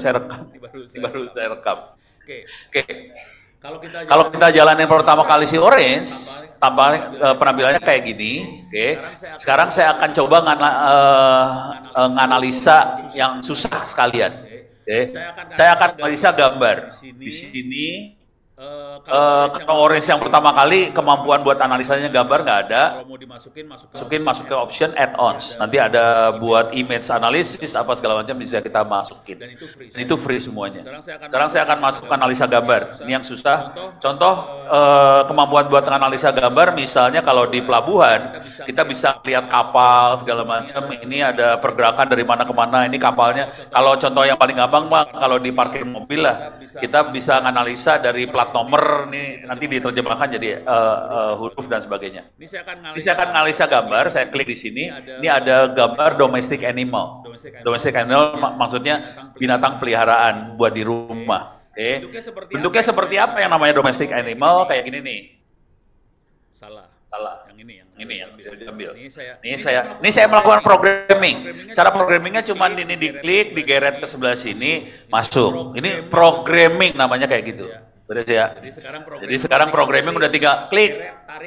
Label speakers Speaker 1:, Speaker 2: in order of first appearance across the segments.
Speaker 1: saya rekam.
Speaker 2: Ini
Speaker 1: Ini
Speaker 2: baru
Speaker 1: baru
Speaker 2: saya
Speaker 1: saya
Speaker 2: rekam.
Speaker 1: rekam.
Speaker 2: Oke.
Speaker 1: Oke.
Speaker 2: Kalau
Speaker 1: Kalau kita jalanin pertama kali si Orange, tambah penampilannya kayak gini, oke. Sekarang saya akan coba nganalisa yang susah sekalian. Oke. Saya akan analisa gambar. Di sini kalau Orange yang pertama kali kemampuan buat analisanya gambar nggak ada.
Speaker 2: Kalau mau dimasukin,
Speaker 1: Masuk ke option add-ons. Nanti ada buat image analysis apa segala macam bisa kita masukin.
Speaker 2: Dan itu free.
Speaker 1: Dan itu free semuanya.
Speaker 2: Sekarang saya akan
Speaker 1: masuk ke analisa gambar. Ini yang susah. Contoh kemampuan buat analisa gambar, misalnya kalau di pelabuhan kita bisa lihat kapal segala macam. Ini ada pergerakan dari mana ke mana. Ini kapalnya. Kalau contoh yang paling gampang mah kalau di parkir mobil lah, kita bisa analisa dari plat nomor. Ini nanti diterjemahkan jadi huruf dan sebagainya.
Speaker 2: Ini saya
Speaker 1: akan analisa gambar. Saya klik di sini. Ini ada gambar domestic animal. Domestic animal maksudnya binatang peliharaan buat di rumah. Oke. Bentuknya seperti apa yang namanya domestic animal? Kayak gini nih.
Speaker 2: Salah.
Speaker 1: Yang ini yang diambil.
Speaker 2: Ini
Speaker 1: saya melakukan programming. Cara programmingnya cuma ini diklik, digeret ke sebelah sini, masuk. Ini programming namanya kayak gitu. Beres ya. Jadi sekarang programming udah tinggal klik,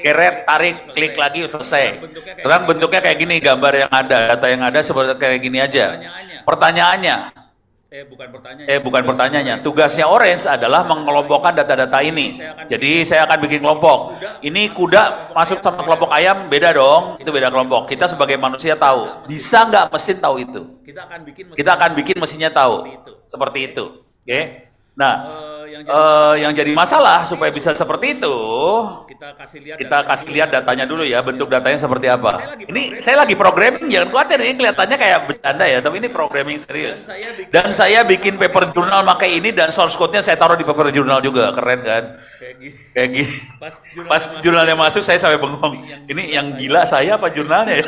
Speaker 1: geret, tarik, klik lagi, selesai. Sekarang bentuknya kayak gini, gambar yang ada, data yang ada seperti kayak gini aja. Pertanyaannya, bukan pertanyaannya. Tugasnya Orange adalah mengelompokkan data-data ini. Jadi saya akan bikin kelompok. Ini kuda masuk sama kelompok ayam, beda dong. Itu beda kelompok. Kita sebagai manusia tahu. Bisa nggak mesin tahu itu? Kita akan bikin mesinnya tahu. Seperti itu. Oke. Nah, yang jadi masalah supaya bisa seperti itu, kita kasih lihat datanya dulu ya, bentuk datanya seperti apa. Ini saya lagi programming, jangan khawatir, ini kelihatannya kayak bercanda ya, tapi ini programming serius. Dan saya bikin paper journal pakai ini dan source code-nya saya taruh di paper journal juga, keren kan? Kayak gini. Pas jurnalnya masuk saya sampai bengong. Ini yang gila saya apa jurnalnya ya?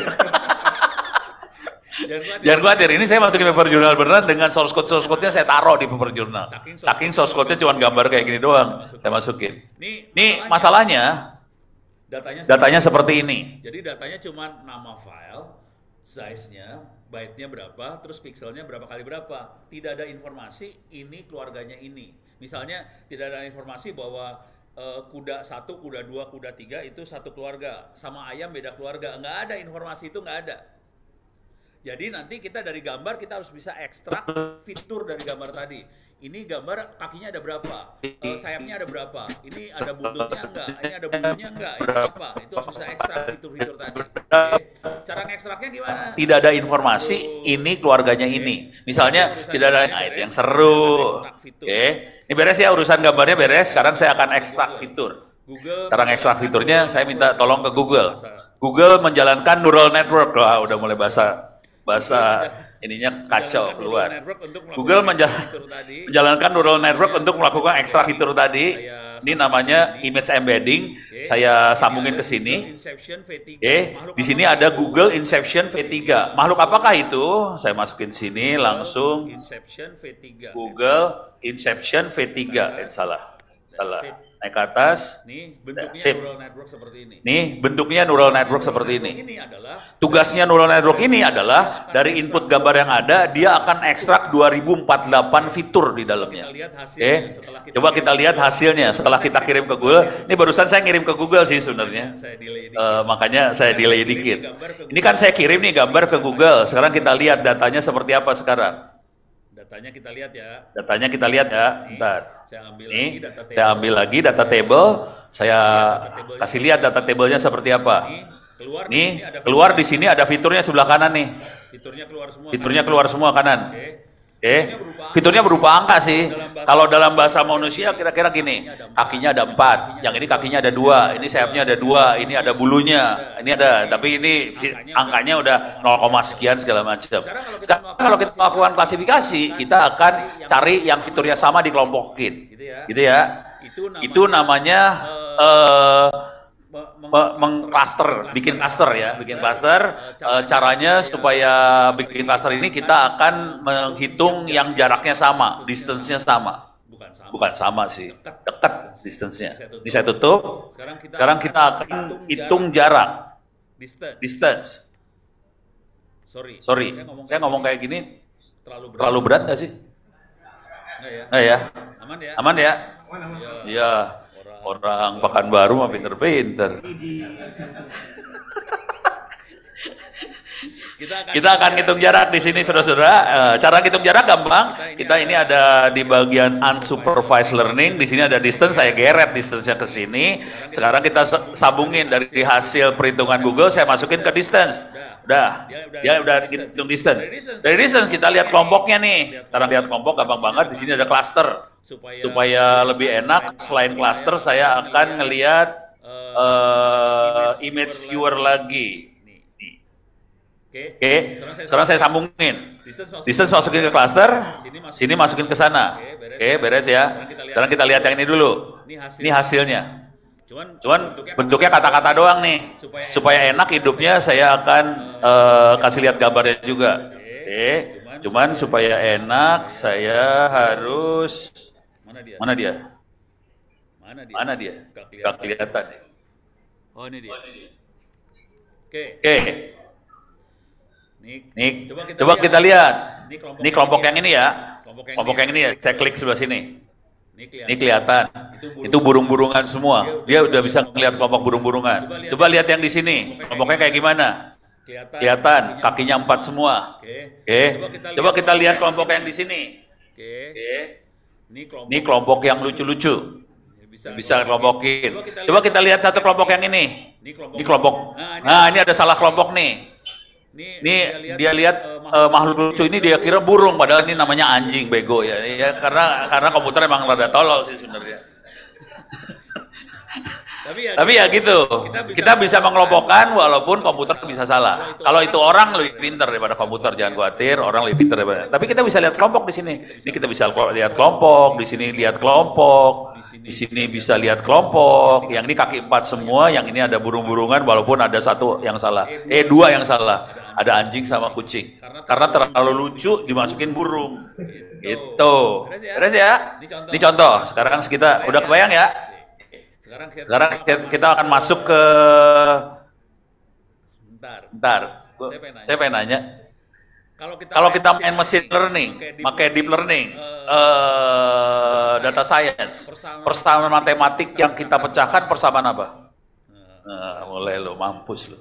Speaker 1: Jangan khawatir, ini saya masukin paper journal beneran dengan source code-nya saya taruh di paper journal. Saking source code-nya cuma gambar kayak gini doang, saya masukin. Ini masalahnya, datanya seperti ini.
Speaker 2: Jadi datanya cuma nama file, size-nya, byte-nya berapa, terus pixelnya berapa kali berapa. Tidak ada informasi ini keluarganya ini. Misalnya tidak ada informasi bahwa kuda 1, kuda 2, kuda 3 itu satu keluarga, sama ayam beda keluarga. Nggak ada informasi itu, nggak ada. Jadi nanti kita dari gambar kita harus bisa ekstrak fitur dari gambar tadi. Ini gambar kakinya ada berapa, sayapnya ada berapa, ini ada buntutnya enggak, ini ada bulunya enggak, ini apa? Itu harus bisa ekstrak fitur-fitur tadi. Oke. Cara ngekstraknya gimana?
Speaker 1: Tidak ada informasi ini keluarganya ini. Misalnya tidak ada yang seru. Oke. Ini beres ya, urusan gambarnya beres. Sekarang saya akan ekstrak fitur. Cara ngekstrak fiturnya saya minta tolong ke Google. Google menjalankan neural network. Wah, udah mulai bahasa ininya kacau keluar. Google menjalankan neural network untuk melakukan ekstrak fitur tadi. Ini namanya image embedding. Saya sambungin ke sini. Di sini ada Google Inception V3. Makhluk apakah itu? Saya masukin sini langsung. Google Inception V3. Salah. Naik ke atas.
Speaker 2: Nih bentuknya neural network seperti ini.
Speaker 1: Nih bentuknya neural network seperti ini. Tugasnya neural network ini adalah dari input gambar yang ada, dia akan ekstrak 2048 fitur di dalamnya. Oke, coba kita lihat hasilnya setelah kita kirim ke Google. Ini barusan saya kirim ke Google sih sebenarnya. Makanya saya delay dikit. Ini kan saya kirim nih gambar ke Google. Sekarang kita lihat datanya seperti apa sekarang.
Speaker 2: Datanya kita lihat ya.
Speaker 1: Bentar. Saya ambil lagi data table. Saya kasih lihat data tablenya seperti apa. Nih, keluar di sini ada fiturnya sebelah kanan nih. Fiturnya keluar semua kanan. Oke. Fiturnya berupa angka sih. Kalau dalam bahasa manusia kira-kira gini. Kakinya ada 4, yang ini kakinya ada 2, ini sayapnya ada 2, ini ada bulunya, ini ada. Tapi ini angkanya udah 0, sekian segala macam. Sekarang kalau kita melakukan klasifikasi, kita akan cari yang fiturnya sama dikelompokin. Gitu ya. Itu namanya bikin cluster ya, caranya supaya bikin cluster ini kita akan menghitung yang jaraknya sama, distance-nya sama. Bukan sama sih, dekat distance-nya. Ini saya tutup. Sekarang kita akan hitung jarak, distance. Sorry, saya ngomong kayak gini terlalu berat nggak sih? Nggak ya?
Speaker 2: Aman ya?
Speaker 1: Aman ya?
Speaker 2: Iya.
Speaker 1: Iya. Orang Pekanbaru mah pinter-pinter. Kita akan hitung jarak di sini, saudara-saudara. Cara hitung jarak gampang. Kita ini ada di bagian unsupervised learning. Di sini ada distance. Saya geret distance-nya ke sini. Sekarang kita sambungin dari hasil perhitungan Google. Saya masukin ke distance. Dia udah hitung distance. Dari distance kita lihat kelompoknya nih. Sekarang lihat kelompok gampang banget. Di sini ada cluster. Supaya lebih enak, selain cluster saya akan ngelihat image viewer lagi. Oke, sekarang saya sambungin. Distance masukin ke cluster, sini masukin ke sana. Oke, beres ya. Sekarang kita lihat yang ini dulu. Ini hasilnya. Cuman bentuknya kata-kata doang nih. Supaya enak hidupnya saya akan kasih lihat gambarnya juga. Oke, cuman supaya enak saya harus mana dia? Gak kelihatan.
Speaker 2: Oh, ini dia.
Speaker 1: Oke. Nih, coba kita lihat. Ini kelompok yang ini ya. Kelompok yang ini ya. Saya klik sebelah sini. Ini kelihatan. Itu burung-burungan semua. Dia udah bisa ngelihat kelompok burung-burungan. Coba lihat yang di sini. Kelompoknya kayak gimana? Kelihatan. Kakinya 4 semua. Oke. Coba kita lihat kelompok yang di sini. Oke. Ini kelompok yang lucu-lucu. Bisa kelompokin. Coba kita lihat satu kelompok yang ini. Ini kelompok. Nah, ini ada salah kelompok nih. Ini dia lihat makhluk lucu ini dia kira burung, padahal ini namanya anjing, bego ya. Ya karena komputer emang rada tolol sih sebenarnya. Tapi ya gitu. Kita bisa mengelompokkan walaupun komputer bisa salah. Kalau itu orang lebih pintar daripada komputer, jangan khawatir, orang lebih pintar daripada. Tapi kita bisa lihat kelompok di sini. Ini kita bisa lihat kelompok, di sini lihat kelompok, di sini bisa lihat kelompok. Yang ini kaki 4 semua, yang ini ada burung-burungan walaupun ada satu yang salah. Dua yang salah. Ada anjing sama kucing. Karena terlalu lucu dimasukin burung. Itu. Beres ya? Ini contoh. Sekarang kita udah kebayang ya? Sekarang kita akan masuk ke bentar. Saya pengen nanya. Kalau kita main machine learning, pakai deep learning, data science, persamaan matematik yang kita pecahkan persamaan apa? Mulai lo, mampus lo.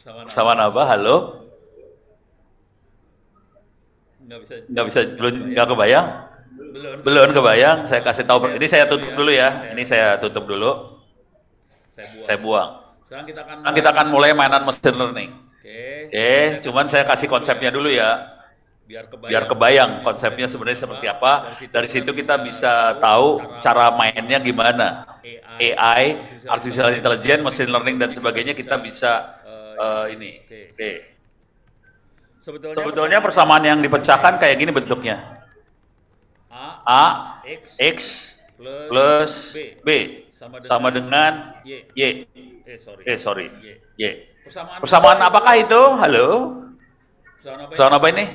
Speaker 1: Persamaan apa? Halo? Nggak bisa, nggak kebayang? Belum kebayang. Saya kasih tahu. Ini saya tutup dulu ya. Ini saya tutup dulu. Saya buang. Sekarang kita akan mulai mainan machine learning. Oke, cuman saya kasih konsepnya dulu ya. Biar kebayang konsepnya sebenarnya seperti apa. Dari situ kita bisa tahu cara mainnya gimana. AI, artificial intelligence, machine learning dan sebagainya kita bisa ini. Oke. Sebetulnya persamaan yang dipecahkan kayak gini bentuknya. A X plus B sama dengan Y. Sorry. Y. Persamaan apakah itu? Halo? Persamaan apa ini?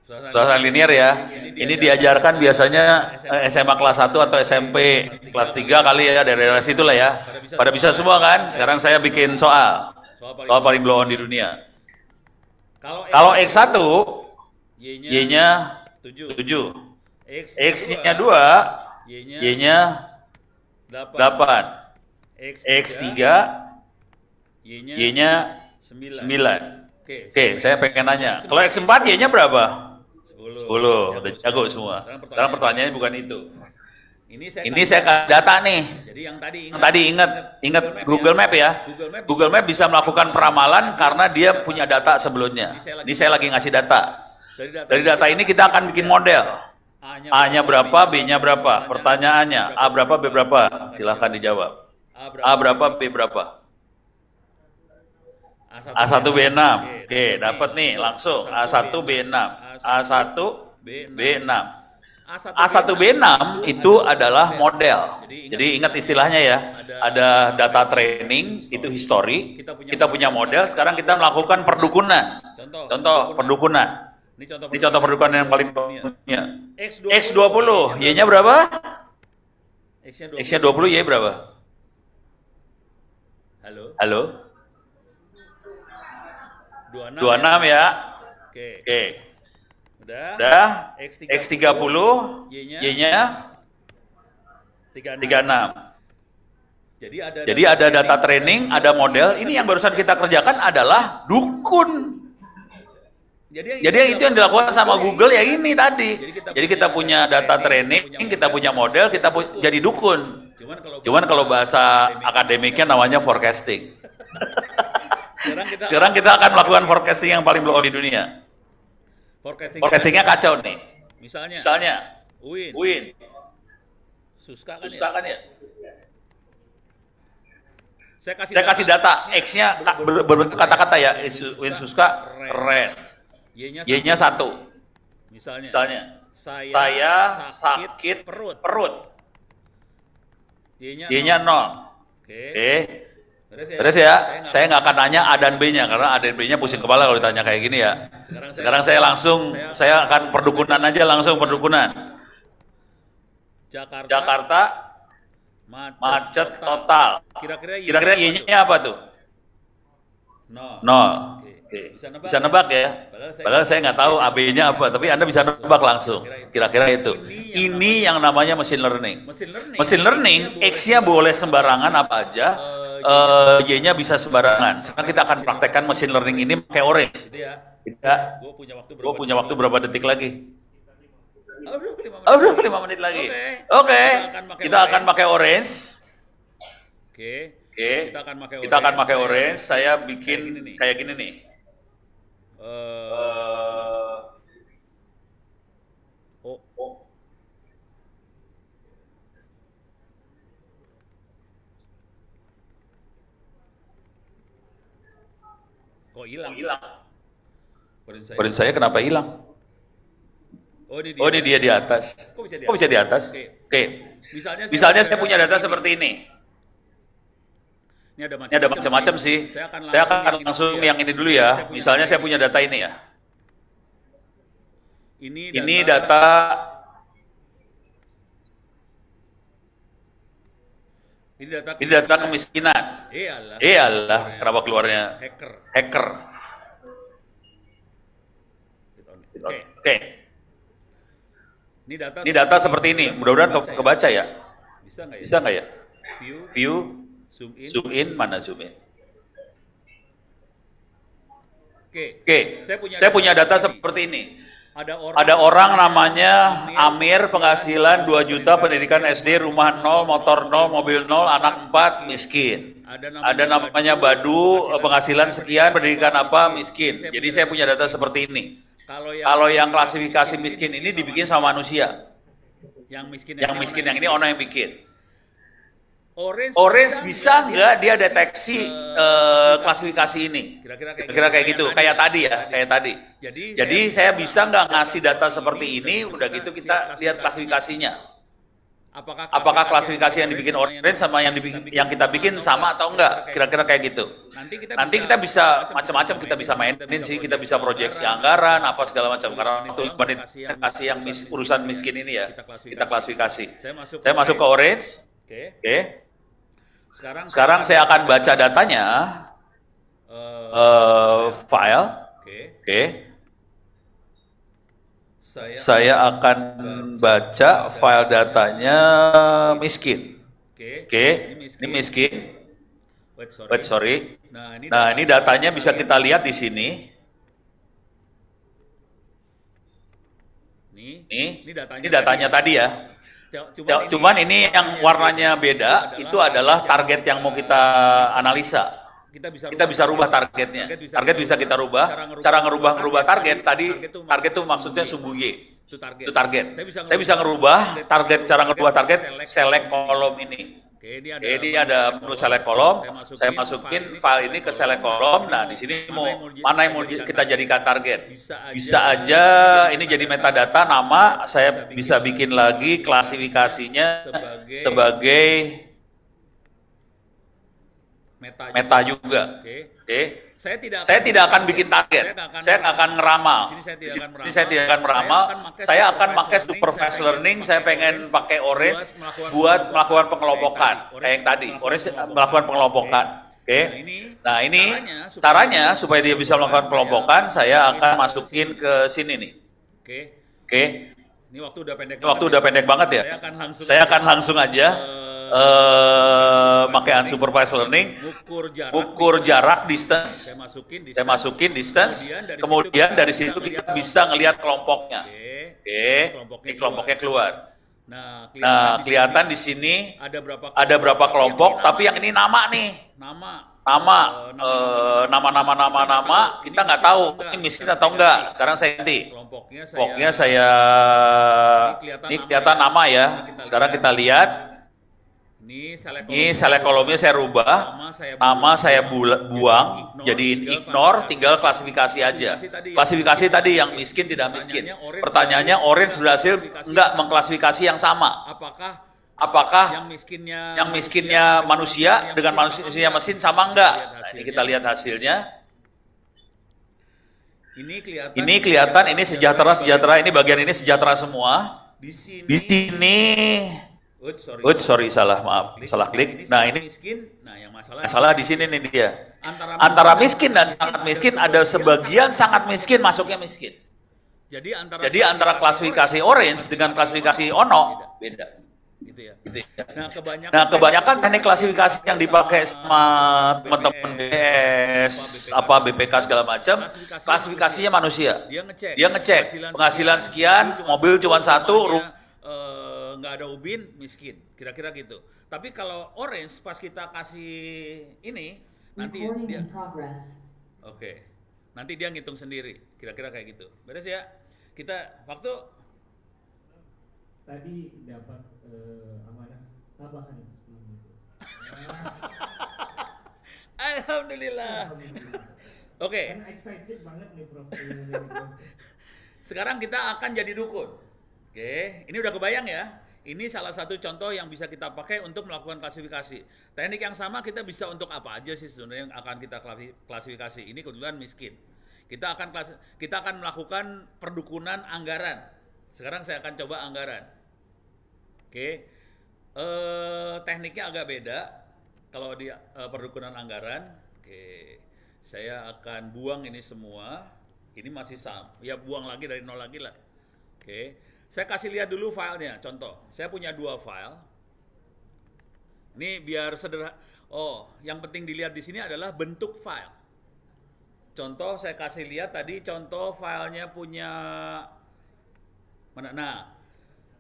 Speaker 1: Persamaan linear ya. Ini diajarkan biasanya SMA kelas 1 atau SMP kelas 3 kali ya, dari situ lah ya. Pada bisa semua kan? Sekarang saya bikin soal paling blow on di dunia. Kalau X1, Y-nya 7. X-nya 2, Y-nya 8. X3, Y-nya 9. Oke, saya pengen nanya. Kalau X4, Y-nya berapa? 10. Udah jago semua. Sekarang pertanyaannya bukan itu. Ini saya kasih data nih. Jadi yang tadi ingat Google Map ya. Google Map bisa melakukan peramalan karena dia punya data sebelumnya. Ini saya lagi ngasih data. Dari data ini kita akan bikin model. A-nya berapa, B-nya berapa? Pertanyaannya, A berapa, B berapa? Silahkan dijawab. A berapa, B berapa? A1, B6. Oke, dapat nih langsung. A1, B6. A1, B6. A1, B6 itu adalah model. Jadi ingat istilahnya ya. Ada data training, itu history. Kita punya model, sekarang kita melakukan perdukunan. Contoh perdukunan. Ini contoh perdukunan yang paling punya. X20, Y-nya berapa? X-nya 20, Y berapa? Halo? 26 ya? Oke.
Speaker 2: Udah.
Speaker 1: X30, Y-nya 36. Jadi ada data training, ada model. Ini yang barusan kita kerjakan adalah dukun. Jadi itu yang dilakukan sama Google ya ini tadi. Jadi kita punya data training, kita punya model, kita jadi dukun. Cuman kalau bahasa akademiknya namanya forecasting. Sekarang kita akan melakukan forecasting yang paling blow di dunia. Forecastingnya kacau nih. Misalnya Uin. Suska kan ya? Saya kasih data, X-nya berbentuk kata-kata ya. Uin Suska, red. Y-nya 1. Misalnya, saya sakit perut. Y-nya 0. Oke. Terus ya, saya nggak akan nanya A dan B-nya, karena A dan B-nya pusing kepala kalau ditanya kayak gini ya. Sekarang saya akan perdukunan aja, langsung perdukunan. Jakarta macet total. Kira-kira Y-nya apa tuh? 0. Oke. Bisa nebak ya? Padahal saya nggak tahu AB-nya apa, tapi Anda bisa nebak langsung. Kira-kira itu. Ini yang namanya machine learning. Machine learning, X-nya boleh sembarangan apa aja, Y-nya bisa sembarangan. Sekarang kita akan praktekkan machine learning ini pakai orange. Gue punya waktu berapa detik lagi? Udah 5 menit lagi. Oke. Kita akan pakai orange. Oke. Kita akan pakai orange. Saya bikin kayak gini nih. Kok hilang? Orange saya kenapa hilang? Oh, ini dia di atas. Kok bisa di atas? Oke. Misalnya saya punya data seperti ini. Ini ada macam-macam sih. Saya akan langsung yang ini dulu ya. Misalnya saya punya data ini ya. Ini data kemiskinan. Iyalah, kenapa keluarnya hacker. Oke. Ini data seperti ini. Mudah-mudahan kebaca ya. Bisa nggak ya? View. Zoom in, mana zoom in? Oke. Saya punya data seperti ini. Ada orang namanya Amir, penghasilan 2 juta, pendidikan SD, rumah 0, motor 0, mobil 0, anak 4, miskin. Ada namanya Badu, penghasilan sekian, pendidikan apa, miskin. Jadi saya punya data seperti ini. Kalau yang klasifikasi miskin ini dibikin sama manusia. Yang miskin yang ini orang yang bikin. Orange bisa nggak dia deteksi klasifikasi ini? Kira-kira kayak gitu, kayak tadi. Jadi saya bisa nggak ngasih data seperti ini, udah gitu kita lihat klasifikasinya. Apakah klasifikasi yang dibikin orange sama yang kita bikin sama atau enggak? Kira-kira kayak gitu. Nanti kita bisa macam-macam, kita bisa mainin sih, kita bisa proyeksi anggaran, apa segala macam. Karena itu klasifikasi yang urusan miskin ini ya, kita klasifikasi. Saya masuk ke orange. Oke. Sekarang saya akan baca datanya, file. Oke. Saya akan baca file datanya miskin. Oke. Ini miskin. Wait, sorry. Nah, ini datanya bisa kita lihat di sini. Ini datanya tadi ya. Cuman ini yang warnanya beda, itu adalah target yang mau kita analisa. Kita bisa rubah targetnya. Target bisa kita rubah. Cara ngerubah target tadi, target itu maksudnya sumbu Y. Itu target. Saya bisa ngerubah target, cara ngerubah target, select kolom ini. Ini ada menu select kolom. Saya masukin file ini ke select kolom. Nah, di sini mana yang mau kita jadikan target. Bisa aja ini jadi metadata, nama saya bisa bikin lagi klasifikasinya sebagai meta juga. Oke. Saya tidak akan bikin target. Saya nggak akan ngeramal. Di sini saya tidak akan meramal. Saya akan pakai supervised learning. Saya pengen pakai orange buat melakukan pengelompokan. Kayak yang tadi, orange melakukan pengelompokan. Oke. Nah, ini caranya supaya dia bisa melakukan pengelompokan. Saya akan masukin ke sini nih. Oke.
Speaker 2: Ini waktu udah pendek
Speaker 1: Ini waktu udah pendek banget ya. Saya akan langsung aja pakai unsupervised learning, ukur jarak distance, saya masukin distance, kemudian dari situ kita bisa ngelihat kelompoknya. Oke, kelompoknya keluar. Nah, kelihatan di sini ada berapa kelompok, tapi yang ini nama nih. Nama, kita nggak tahu ini miskin atau enggak. Sekarang saya ganti. Kelompoknya saya, ini kelihatan nama ya. Sekarang kita lihat. Ini select kolomnya saya rubah, nama saya buang, jadi ignore, tinggal klasifikasi aja. Klasifikasi tadi yang miskin tidak miskin. Pertanyaannya orange berhasil enggak mengklasifikasi yang sama. Apakah yang miskinnya manusia dengan manusia mesin sama enggak? Nah, ini kita lihat hasilnya. Ini kelihatan ini sejahtera, ini bagian ini sejahtera semua. Di sini sorry, maaf, salah klik. Nah, ini masalah di sini nih dia. Antara miskin dan sangat miskin ada sebagian sangat miskin masuknya miskin. Jadi antara klasifikasi orange dengan klasifikasi ono beda. Gitu ya. Nah, kebanyakan teknik klasifikasi yang dipakai sama teman-teman BS, BPK segala macam, klasifikasinya manusia. Dia ngecek penghasilan sekian, mobil cuma satu,
Speaker 2: nggak ada ubin, miskin, kira-kira gitu. Tapi kalau orange pas kita kasih ini, nanti dia, nanti dia ngitung sendiri, kira-kira kayak gitu. Beres ya? Kita waktu
Speaker 3: tadi dapat amanah tambahan 10 menit.
Speaker 2: Alhamdulillah. Oke.
Speaker 3: Kan excited banget nih Prof.
Speaker 2: Sekarang kita akan jadi dukun. Oke, ini udah kebayang ya. Ini salah satu contoh yang bisa kita pakai untuk melakukan klasifikasi. Teknik yang sama kita bisa untuk apa aja sih sebenarnya yang akan kita klasifikasi. Ini kebetulan miskin. Kita akan melakukan perdukunan anggaran. Sekarang saya akan coba anggaran. Oke. Tekniknya agak beda kalau di perdukunan anggaran. Oke. Saya akan buang ini semua. Ini masih sama. Ya buang lagi dari nol lagi lah. Oke. Saya kasih lihat dulu filenya, contoh. Saya punya 2 file. Ini biar sederhana. Oh, yang penting dilihat di sini adalah bentuk file. Contoh saya kasih lihat tadi contoh filenya punya mana? Nah,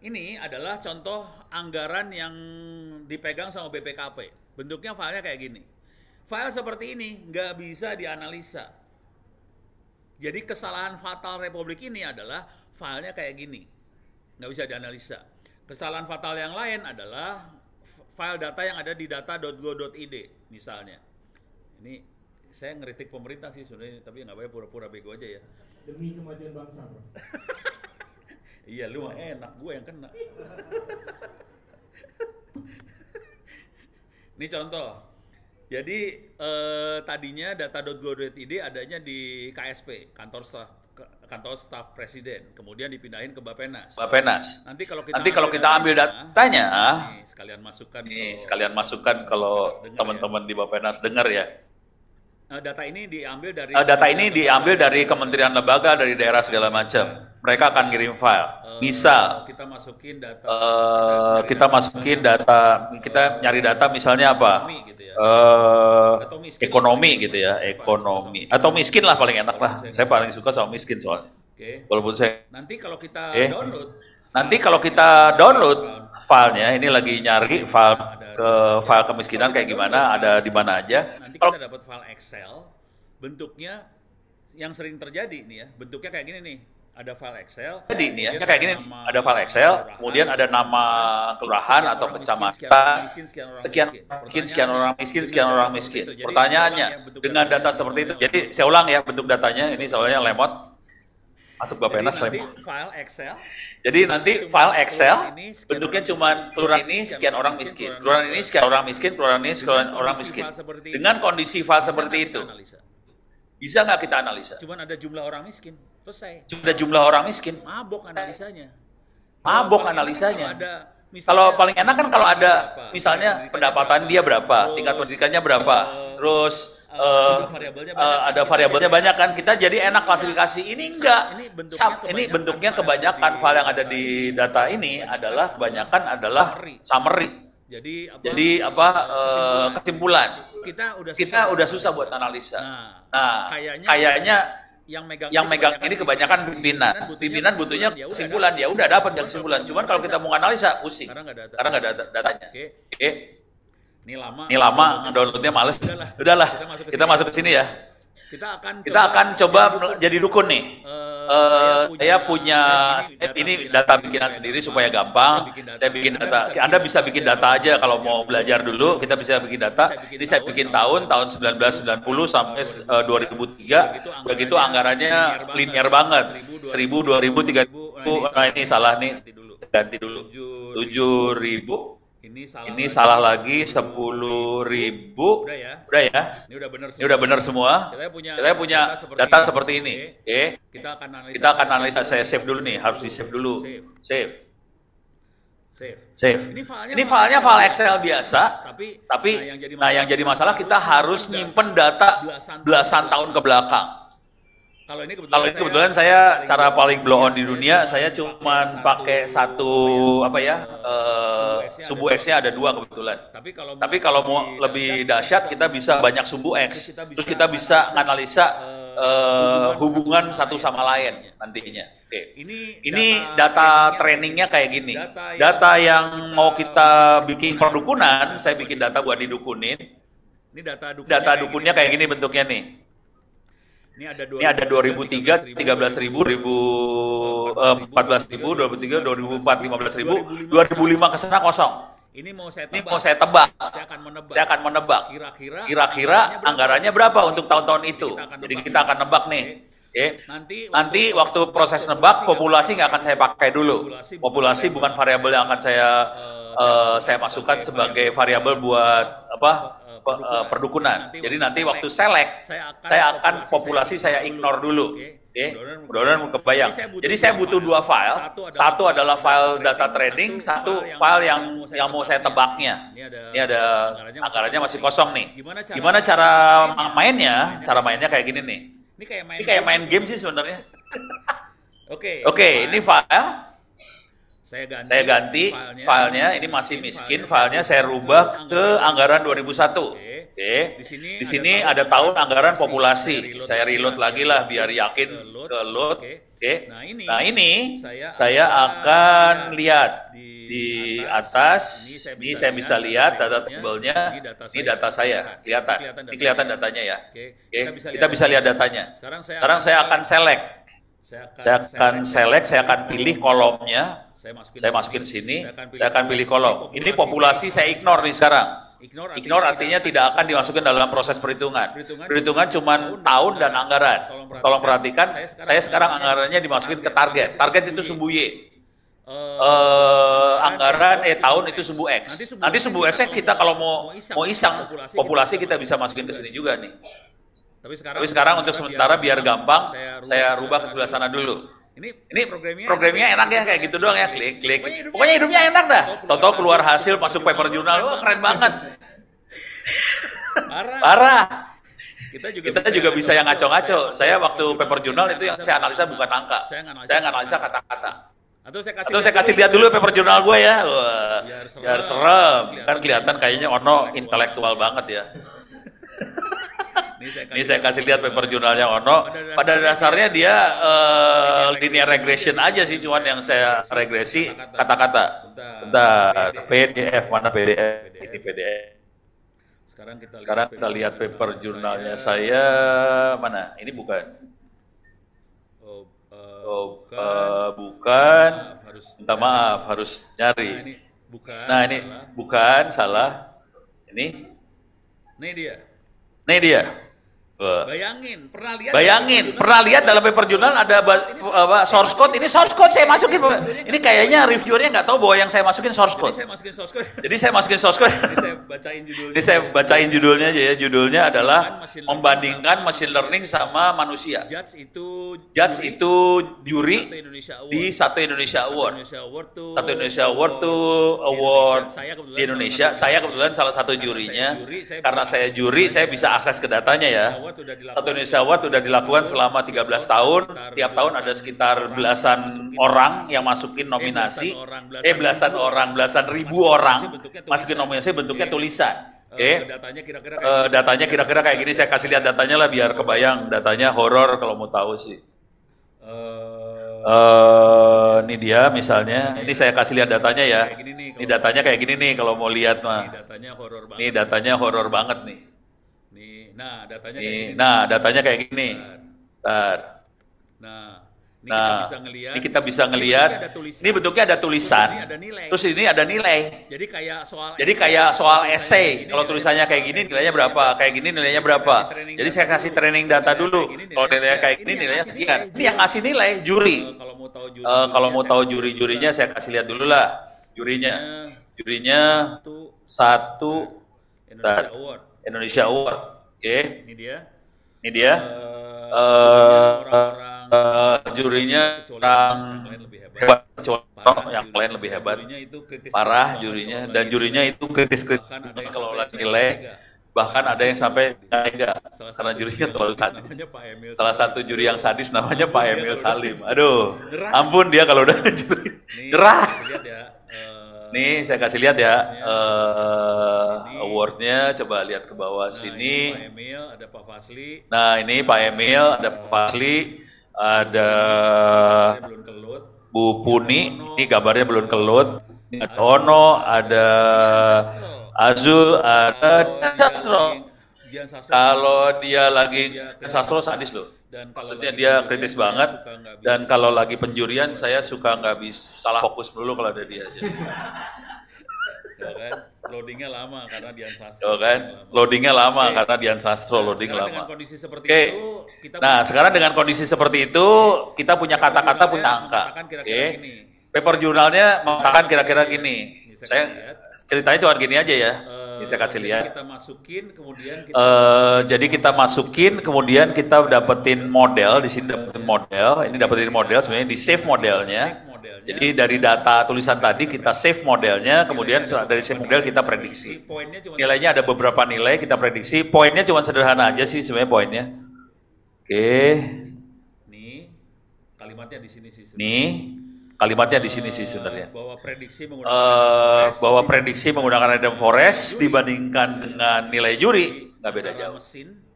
Speaker 2: ini adalah contoh anggaran yang dipegang sama BPKP. Bentuknya filenya kayak gini. File seperti ini nggak bisa dianalisa. Jadi kesalahan fatal Republik ini adalah filenya kayak gini. Nggak bisa dianalisa. Kesalahan fatal yang lain adalah file data yang ada di data.go.id misalnya. Ini saya ngeritik pemerintah sih sebenarnya, tapi nggak apa-apa, pura-pura bego aja ya.
Speaker 3: Demi kemajuan bangsa, Bro.
Speaker 2: Iya, lu mah enak, gue yang kena. Ini contoh. Jadi tadinya data.go.id adanya di KSP, kantor staf presiden, kemudian dipindahin ke Bappenas. Nanti kalau kita ambil datanya, sekalian masukkan kalau teman-teman di Bappenas dengar ya. Data ini diambil dari kementerian lembaga, dari daerah segala macam. Mereka akan ngirim file. Misal kita masukin data, kita nyari data misalnya apa? Ekonomi gitu ya, ekonomi atau miskin lah paling enak lah. Saya paling suka sama miskin soalnya. Walaupun saya nanti kalau kita download filenya, ini lagi nyari file kemiskinan kayak gimana, ada di mana aja. Nanti kita dapat file Excel, bentuknya yang sering terjadi nih ya, bentuknya kayak gini nih. Ada file Excel. Jadi nih ya, kayak gini, ada file Excel, kemudian ada nama kelurahan atau kecamatan, sekian orang miskin. Pertanyaannya, dengan data seperti itu, jadi saya ulang ya bentuk datanya, ini soalnya lemot, masuk Bappenas lemot. File Excel. Jadi nanti file Excel, bentuknya cuma kelurahan ini sekian orang miskin, kelurahan ini sekian orang miskin, kelurahan ini sekian orang miskin. Dengan kondisi file seperti itu, bisa nggak kita analisa? Cuman ada jumlah orang miskin, selesai. Sudah jumlah orang miskin. Mabok analisanya. Kalau paling enak kan kalau ada misalnya pendapatan dia berapa, tingkat pendidikannya berapa,
Speaker 1: terus
Speaker 2: variabelnya banyak.
Speaker 1: ada variabelnya banyak kan, kita jadi enak klasifikasi. Ini enggak, ini bentuknya kebanyakan file yang ada di data ini adalah kebanyakan adalah summary. Jadi kesimpulan. Kita udah susah buat analisa. Nah, kayaknya yang megang ini kebanyakan pimpinan butuhnya kesimpulan, ya udah dapat yang kesimpulan. Cuman kalau kita mau analisa pusing karena nggak ada datanya. Oke. Ini lama downloadnya males. Udahlah, kita masuk ke sini ya. Kita akan coba jadi dukun nih. Saya punya ini data bikinan sendiri supaya gampang. Saya bikin data. Anda bisa bikin data aja kalau mau belajar dulu. Kita bisa bikin data. Ini saya bikin tahun 1990 sampai 2003. Begitu anggarannya linear banget. 1000, 2000, 3000. Nah ini salah nih. Ganti dulu. 7000. Ini salah lagi 10.000. Udah ya. Ini udah benar semua. Kita punya data seperti ini. Oke. Kita akan analisa. Saya save dulu nih. Harus di save dulu. Save. Ini filenya file Excel biasa. Tapi yang jadi masalah kita harus nyimpen data belasan tahun ke belakang. Kalau ini kebetulan saya cara paling blow on di dunia, saya cuma pakai satu sumbu X-nya ada 2 kebetulan. Tapi kalau mau lebih dahsyat kita bisa banyak sumbu X. Terus kita bisa analisa hubungan satu sama lain nantinya. Oke. Ini data trainingnya kayak gini. Data yang mau kita bikin perdukunan, saya bikin data buat didukunin. Data dukunnya kayak gini bentuknya nih. Ini ada 2003, 13.000, 14.000, 2003, 2004, 15.000, 2005 ke sana kosong. Ini mau saya tebak. Saya akan menebak. Kira-kira anggarannya berapa untuk tahun-tahun itu. Jadi kita akan nebak nih. Nanti waktu proses nebak, populasi nggak akan saya pakai dulu. Populasi bukan variabel yang akan saya masukkan sebagai variabel buat perdukunan. Jadi nanti waktu select, saya akan populasi saya ignore dulu. Mudah-mudahan kebayang. Jadi saya butuh 2 file. Satu adalah file data trading, satu file yang mau saya tebaknya. Ini ada anggarannya masih kosong nih. Gimana cara mainnya? Cara mainnya kayak gini nih. Ini kayak main game sih sebenarnya. Oke, ini file. Saya ganti filenya, ini masih miskin, filenya saya rubah ke anggaran 2001. Oke. Di sini ada tahun anggaran populasi. Saya reload lagi lah biar yakin ke load. Oke. Nah ini saya akan lihat di atas. Ini saya bisa lihat data tabelnya. Ini data saya, kelihatan. Ini kelihatan datanya ya. Oke. Kita bisa lihat datanya. Sekarang saya akan select. Saya akan pilih kolomnya. Saya masukin sini, saya akan pilih kolom. Ini populasi saya ignore nih sekarang. Ignore artinya tidak akan dimasukkan dalam proses perhitungan. Perhitungan cuma tahun dan anggaran. Tolong perhatikan, saya sekarang anggarannya dimasukin ke target. Target itu sumbu Y. Anggaran tahun itu sumbu X. Nanti sumbu X-nya kita kalau mau iseng, populasi kita bisa masukin ke sini juga nih. Tapi sekarang untuk sementara biar gampang, saya rubah ke sebelah sana dulu. Ini programnya enak ya, kayak gitu doang ya, klik. Pokoknya hidupnya enak dah. Toto keluar hasil masuk paper jurnal, wah keren banget. Parah. Kita juga bisa yang ngaco-ngaco. Saya waktu paper jurnal itu yang saya analisa bukan angka. Saya analisa kata-kata. Atau saya kasih lihat dulu paper jurnal gue ya. Wah, biar serem. Kan kelihatan kayaknya Ono intelektual banget ya. Ini saya kasih lihat paper jurnalnya Ono. Pada dasarnya dia linear regression aja sih, cuman yang saya regresi kata-kata. Bentar, PDF mana PDF? Ini PDF. Sekarang kita lihat paper jurnalnya saya mana? Ini bukan. Bukan. Minta maaf, harus nyari. Nah ini bukan, salah. Ini dia.
Speaker 2: Bayangin,
Speaker 1: pernah lihat dalam paper jurnal ada source code. Ini source code saya masukin. Ini kayaknya reviewernya nggak tahu bahwa yang saya masukin source code. Jadi saya masukin source code. Ini saya bacain judulnya aja ya. Judulnya adalah membandingkan machine learning sama manusia. Judge itu juri di Satu Indonesia Award. Satu Indonesia Award tuh award di Indonesia. Saya kebetulan salah satu jurinya. Karena saya juri, saya bisa akses ke datanya ya. Satu Indonesia Award sudah dilakukan selama 13 tahun. Tiap tahun ada sekitar belasan orang yang masukin nominasi. Belasan ribu orang masukin nominasi, bentuknya tulisan. Oke. Datanya kira-kira kayak gini. Saya kasih lihat datanya lah biar kebayang. Datanya horor kalau mau tahu sih. Ini dia misalnya. Ini saya kasih lihat datanya ya. Ini datanya kayak gini nih kalau mau lihat mah. Ini datanya horor banget nih. Nah, datanya kayak gini. Ini kita bisa ngelihat. Ini bentuknya ada tulisan. Terus ini ada nilai. Jadi kayak soal essay. Kalau tulisannya kayak gini nilainya berapa? Kayak gini nilainya berapa? Jadi saya kasih training data dulu. Kalau nilainya kayak gini nilainya sekian. Ini yang ngasih nilai juri. Kalau mau tahu jurinya saya kasih lihat dulu lah. Jurinya satu Indonesia Award. Oke. Ini dia. Jurinya orang hebat, yang lain lebih hebat. Parah jurinya, dan jurinya itu kritis kalau nilai. Bahkan ada yang sampai enggak, karena jurinya terlalu sadis. Salah satu juri yang sadis namanya Pak Emil Salim. Aduh, ampun dia kalau udah juri. Gerah. Nih saya kasih lihat ya awardnya, coba lihat ke bawah sini.
Speaker 2: Pak Emil, ada Pak Fasli.
Speaker 1: Nah ini Pak Emil, ada Pak Fasli, ada Bu Puni, ini gambarnya belum kelut. Ada Ono, ada Azul, ada Sastro. Kalau dia lagi Sastro sadis loh. Maksudnya dia kritis banget, dan kalau lagi penjurian saya suka nggak bisa salah fokus dulu kalau ada dia aja.
Speaker 2: Loadingnya lama karena Dian Sastro.
Speaker 1: Loadingnya lama karena Dian Sastro, loading lama.
Speaker 2: Dengan kondisi seperti itu,
Speaker 1: nah sekarang dengan kondisi seperti itu kita punya kata-kata, punya angka. Paper jurnalnya mengatakan kira-kira gini. Saya ceritanya cuma gini aja ya. Ini saya kasih lihat. Jadi kita masukin, kemudian kita dapetin model. Di sini dapetin model. Ini dapetin model sebenarnya di save modelnya. Jadi dari data tulisan tadi kita save modelnya, kemudian dari save model kita prediksi. Nilainya ada beberapa nilai kita prediksi. Poinnya cuma sederhana aja sih sebenarnya poinnya. Oke.
Speaker 2: Nih kalimatnya di sini sih.
Speaker 1: Kalimatnya di sini sih sebenarnya. Bahwa prediksi menggunakan random forest dibandingkan dengan nilai juri nggak beda jauh.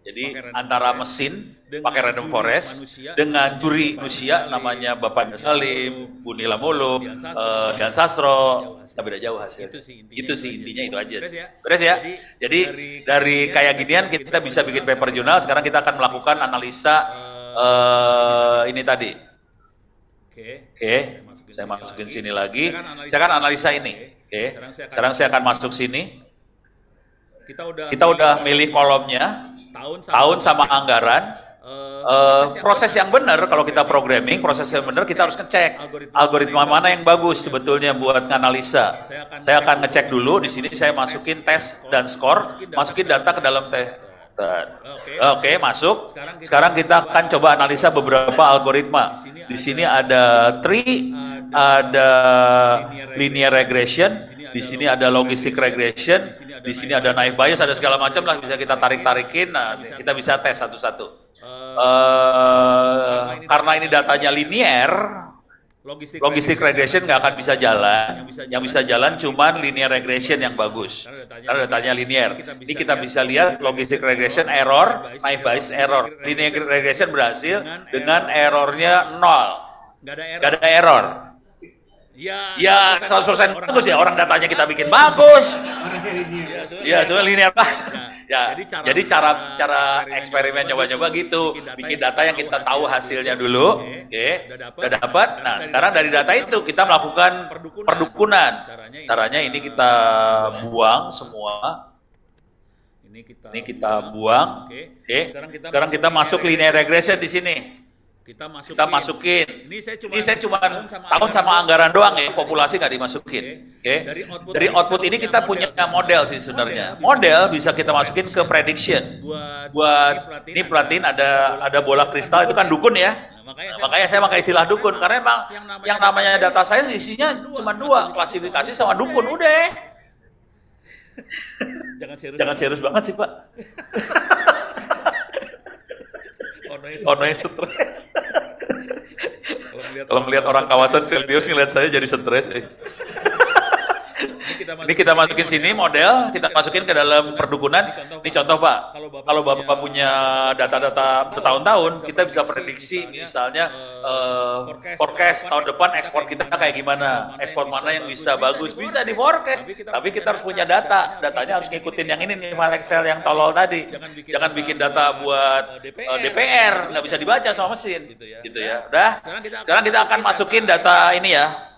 Speaker 1: Jadi antara mesin pakai random forest dengan juri manusia namanya Bapak Salim, Bu Nila Muluk, Dian Sastro, nggak beda jauh hasilnya. Itu sih intinya itu aja. Beres ya. Jadi dari kayak ginian kita bisa bikin paper jurnal. Sekarang kita akan melakukan analisa ini tadi. Oke. Saya masukin sini lagi. Saya akan analisa ini. Oke. Sekarang saya akan masuk sini. Kita udah milih kolomnya, tahun sama anggaran. Proses yang benar kalau kita programming, proses yang benar kita harus ngecek algoritma mana yang bagus sebetulnya buat nganalisa. Saya akan ngecek dulu. Di sini saya masukin tes dan skor, masukin data ke dalam tes. Oke, masuk. Sekarang kita akan coba analisa beberapa algoritma. Di sini ada tree, ada linear regression, di sini ada logistic regression, di sini ada naive Bayes, ada segala macam lah bisa kita tarik-tarikin. Nah, kita bisa tes satu-satu. Karena ini datanya linear, logistic regression nggak akan bisa jalan. Yang bisa jalan cuman linear regression yang bagus. Karena datanya linear. Ini kita bisa lihat logistic regression error, naive Bayes error. Linear regression berhasil dengan errornya 0. Nggak ada error. Ya 100% bagus ya, orang datanya kita bikin bagus. Ya, soalnya linear pak. Ya, jadi cara eksperimen coba-coba gitu, bikin data yang kita tahu hasilnya dulu, oke, udah dapat. Nah, sekarang dari data itu kita melakukan perdukunan. Caranya ini kita buang semua. Ini kita buang. Oke. Sekarang kita masuk linear regression di sini. Kita masukin. Ini saya cuma tahun sama anggaran doang ya, populasi nggak dimasukin. Oke. Dari output ini kita punya model sih sebenarnya. Model bisa kita masukin ke prediction. Buat ini perhatiin ada bola kristal itu kan dukun ya. Makanya saya pakai istilah dukun karena emang yang namanya data science isinya cuma dua, klasifikasi sama dukun udah. Jangan serius banget sih Pak. Ono yang stres. Kalau melihat orang kawasan serius ngeliat saya jadi stres. Ini kita masukin sini model, kita masukin ke dalam perdukunan. Ini contoh Pak, kalau Bapak punya data-data bertahun-tahun, kita bisa prediksi misalnya forecast tahun depan ekspor kita kayak gimana, ekspor mana yang bisa bagus, bisa di forecast. Tapi kita harus punya data, datanya harus ngikutin yang ini nih, file Excel yang tolol tadi. Jangan bikin data buat DPR, nggak bisa dibaca sama mesin, gitu ya. Udah, sekarang kita akan masukin data ini ya.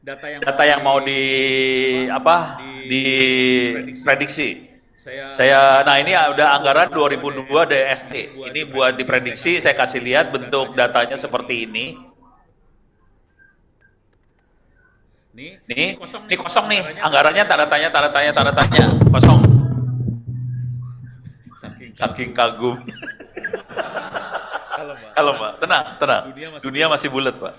Speaker 1: Data yang mau diprediksi. Nah ini udah anggaran 2002 DST. Ini buat diprediksi, saya kasih lihat bentuk datanya seperti ini. Ini kosong nih, anggarannya tanda tanya, kosong. Saking kagum. Kalau Mbak, tenang. Dunia masih bulat Pak.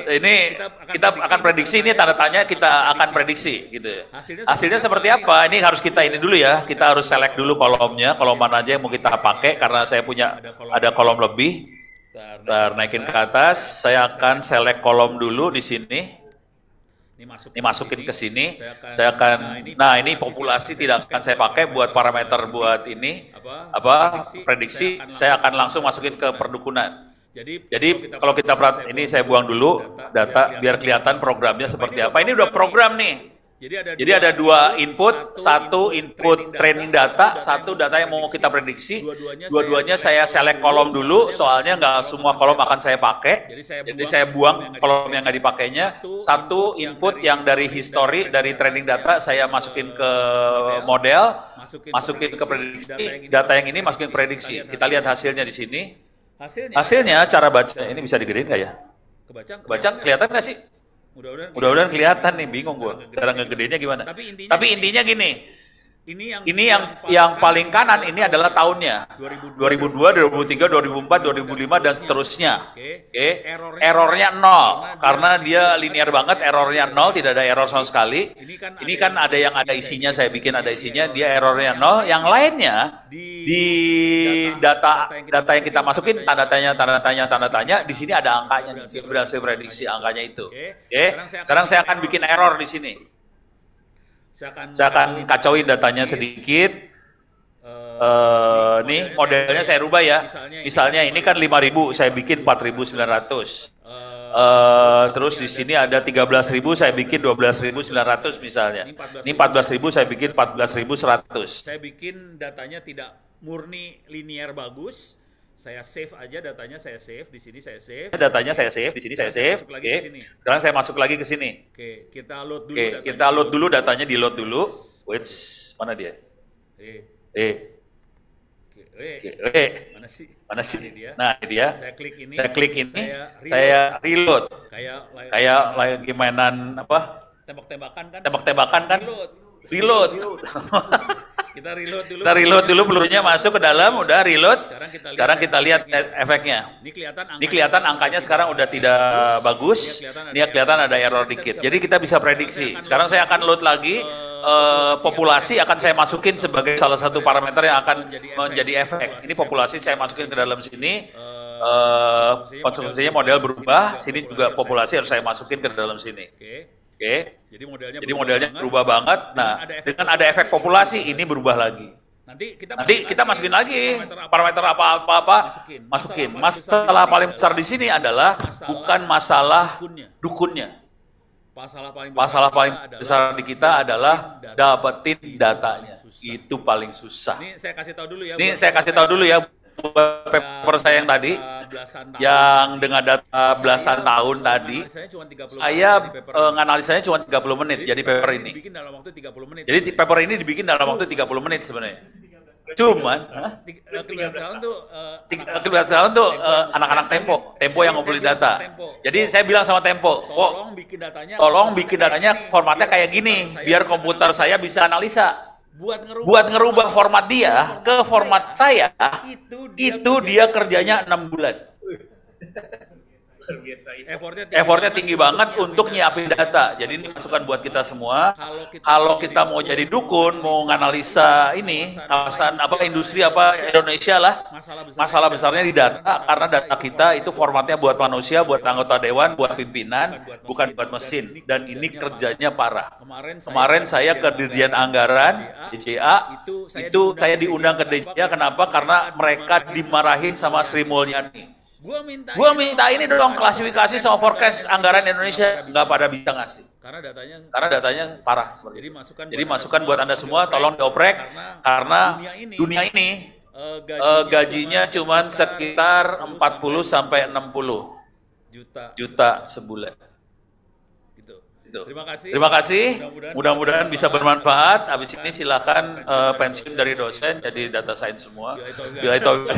Speaker 1: Ini kita akan prediksi, ini tanda tanya kita akan prediksi gitu ya. Hasilnya seperti apa? Ini harus kita ini dulu ya. Kita harus select dulu kolomnya, kolom mana aja yang mau kita pakai karena saya punya ada kolom lebih. Naikin ke atas, saya akan select kolom dulu di sini. Ini masukin ke sini. Saya akan ini populasi tidak akan saya pakai buat parameter buat ini prediksi. Saya akan langsung masukin ke perdukunan. Jadi kalau kita perhatikan ini saya buang dulu data biar kelihatan programnya seperti apa. Ini udah program nih. Jadi ada dua input, satu input training data, satu data yang mau kita prediksi. Dua-duanya saya select kolom dulu, soalnya nggak semua kolom akan saya pakai. Jadi saya buang kolom yang nggak dipakainya. Satu input yang dari history, dari training data saya masukin ke model, masukin ke prediksi. Data yang ini masukin ke prediksi. Kita lihat hasilnya di sini. Hasilnya cara baca ini bisa digedein nggak ya? Kebaca kelihatan nggak sih? Mudah-mudahan kelihatan nih, bingung gua. Cara ngegedenya gimana? Tapi intinya gini. Ini yang paling kanan ini adalah tahunnya. 2002, 2003, 2004, 2005 dan seterusnya. Oke. Errornya 0 karena dia linear banget, errornya 0, tidak ada error sama sekali. Ini kan ada yang ada isinya, saya bikin ada isinya, dia errornya 0. Yang lainnya di data yang kita masukin tanda tanya, di sini ada angkanya. Dia berhasil prediksi angkanya itu. Oke. Sekarang saya akan bikin error di sini. Saya akan kacauin datanya sedikit. Nih modelnya saya rubah ya. Misalnya ini kan 5.000, saya bikin 4.900. Terus di sini ada 13.000, saya bikin 12.900 misalnya. Ini 14.000, saya bikin 14.100.
Speaker 2: Saya bikin datanya tidak murni linear bagus. Saya save aja datanya, saya save di sini, saya save.
Speaker 1: Datanya saya save di sini, saya save. Oke. Sekarang saya masuk lagi ke sini.
Speaker 2: Oke, kita load dulu.
Speaker 1: Oke, kita load dulu datanya, di load dulu. Wait, mana dia? Mana sih? Nah, ini dia. Saya klik ini. Saya reload. Kayak lagi mainan apa? Tembak-tembakan kan? Reload.
Speaker 2: Kita reload dulu.
Speaker 1: Pelurunya masuk ke dalam, udah reload. Sekarang kita lihat efeknya. Ini kelihatan angkanya sekarang udah tidak bagus. Ini kelihatan ada error dikit. Jadi kita bisa prediksi. Sekarang saya akan load lagi. Populasi akan saya masukin sebagai salah satu parameter yang akan menjadi efek. Ini populasi saya masukin ke dalam sini. Konstruksinya model berubah. Sini juga populasi harus saya masukin ke dalam sini. Oke. Jadi modelnya berubah banget. Nah, dengan ada efek populasi ini berubah lagi. Nanti kita masukin lagi parameter apa-apa, masukin. Masalah paling besar di sini adalah bukan masalah dukunnya. Masalah paling besar di kita adalah dapetin datanya. Itu paling susah.
Speaker 2: Ini saya kasih tahu dulu ya.
Speaker 1: buat paper saya yang tadi, yang dengan data belasan tahun tadi, saya nganalisanya cuma 30 menit jadi paper ini.
Speaker 2: Dibikin dalam waktu 30 menit.
Speaker 1: Jadi paper ini dibikin dalam waktu 30 menit sebenarnya. Cuman, akibat tahun tuh anak-anak Tempo yang ngumpulin data. Jadi saya bilang sama Tempo, tolong bikin datanya formatnya kayak gini, biar komputer saya bisa analisa. Buat ngerubah format dia ke format saya, itu dia kerjanya 6 bulan. Effortnya tinggi banget untuk nyiapin data. Jadi ini masukan buat kita semua. Kalau kita mau jadi dukun, mau nganalisa ini, kawasan apa industri apa Indonesia lah, masalah besarnya di data, karena data kita itu formatnya buat manusia, buat anggota dewan, buat pimpinan, bukan buat mesin. Dan ini kerjanya parah. Kemarin saya ke Dirjen Anggaran DJA, itu saya diundang ke DJA. Kenapa? Karena mereka dimarahin sama Sri Mulyani. Gua minta ini dong klasifikasi sama forecast anggaran Indonesia, nggak pada bisa ngasih. Karena datanya parah. Jadi masukan buat Anda semua, tolong dioprek, karena dunia ini gajinya cuma sekitar 40 sampai 60 juta sebulan. Terima kasih. Mudah-mudahan bisa bermanfaat. Habis ini silakan pensiun dari dosen jadi data science semua.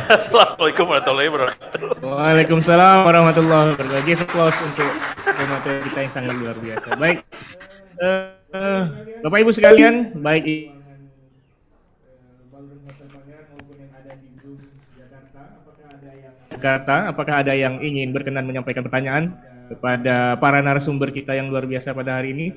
Speaker 1: Assalamualaikum warahmatullahi wabarakatuh.
Speaker 4: Waalaikumsalam warahmatullahi wabarakatuh. Give applause untuk materi kita yang sangat luar biasa. Baik, Bapak Ibu sekalian, baik Jakarta, apakah ada yang ingin berkenan menyampaikan pertanyaan kepada para narasumber kita yang luar biasa pada hari ini?